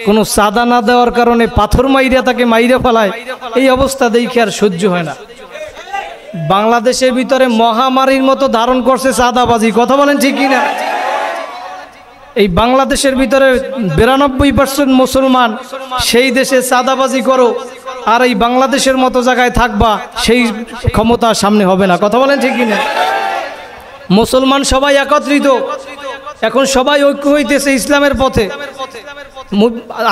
কোনো চাঁদা না দেওয়ার কারণে পাথর মাইরা তাকে মাইরা ফেলায়, এই অবস্থা দেখে আর সহ্য হয় না। বাংলাদেশের ভিতরে মহামারীর মতো ধারণ করছে চাঁদাবাজি, কথা বলেন ঠিক কিনা? এই বাংলাদেশের ভিতরে 92% মুসলমান, সেই দেশে চাঁদাবাজি করো আর এই বাংলাদেশের মতো জায়গায় থাকবা, সেই ক্ষমতা সামনে হবে না, কথা বলেন ঠিক কিনা? মুসলমান সবাই একত্রিত, এখন সবাই ঐক্য হইতেছে ইসলামের পথে।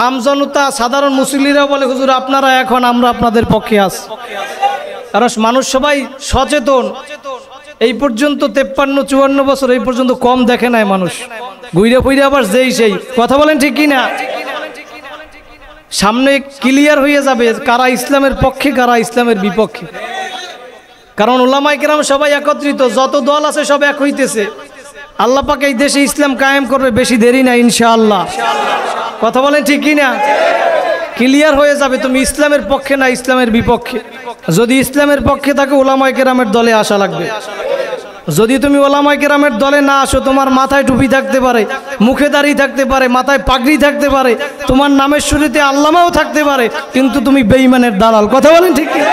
আমজনতা সাধারণ মুসল্লিরা বলে হুজুর আপনারা এখন, আমরা আপনাদের পক্ষে আছি, কারণ মানুষ সবাই সচেতন। এই পর্যন্ত 53-54 বছর এই পর্যন্ত কম দেখে নাই মানুষ, ঘুরে ফিরে আবার যেই সেই, কথা বলেন ঠিক কিনা? সামনে ক্লিয়ার হয়ে যাবে কারা ইসলামের পক্ষে কারা ইসলামের বিপক্ষে, কারণ উলামায়ে কেরাম সবাই একত্রিত, যত দল আছে সব এক হইতেছে। আল্লাহ পাক এই দেশে ইসলাম কায়েম করবে, বেশি দেরি না ইনশাআল্লাহ, কথা বলেন ঠিক কিনা? ক্লিয়ার হয়ে যাবে তুমি ইসলামের পক্ষে না ইসলামের বিপক্ষে। যদি ইসলামের পক্ষে থাকে উলামায়ে কেরামের দলে আসা লাগবে, যদি তুমি উলামায়ে কেরামের দলে না আসো, তোমার মাথায় টুপি থাকতে পারে, মুখে দাড়ি থাকতে পারে, মাথায় পাগড়ি থাকতে পারে, তোমার নামের শুরুতে আল্লামাও থাকতে পারে, কিন্তু তুমি বেঈমানের দালাল, কথা বলেন ঠিক কিনা?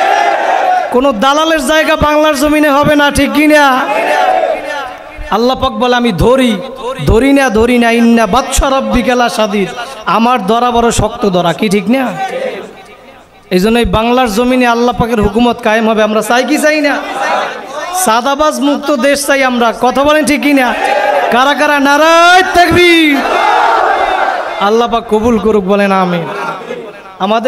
কোনো দালালের জায়গা বাংলার জমিনে হবে না, ঠিক কিনা? আল্লাহ পাক বলে আমি ধরি না ইন্না বাদশা রাব্বিকা লাশাদীদ, আমার ধরা বড় শক্ত ধরা, কি ঠিক না? এই জন্যই বাংলার জমিনে আল্লাহ পাকের হুকুমত কায়েম হবে। আমরা চাই কি চাই না? সাদাবাজ মুক্ত দেশ চাই আমরা, কথা বলেন ঠিক কিনা? কারা কারা নারায়ে তাকবীর? আল্লাহ পাক কবুল করুক, বলেন আমিন। আমাদের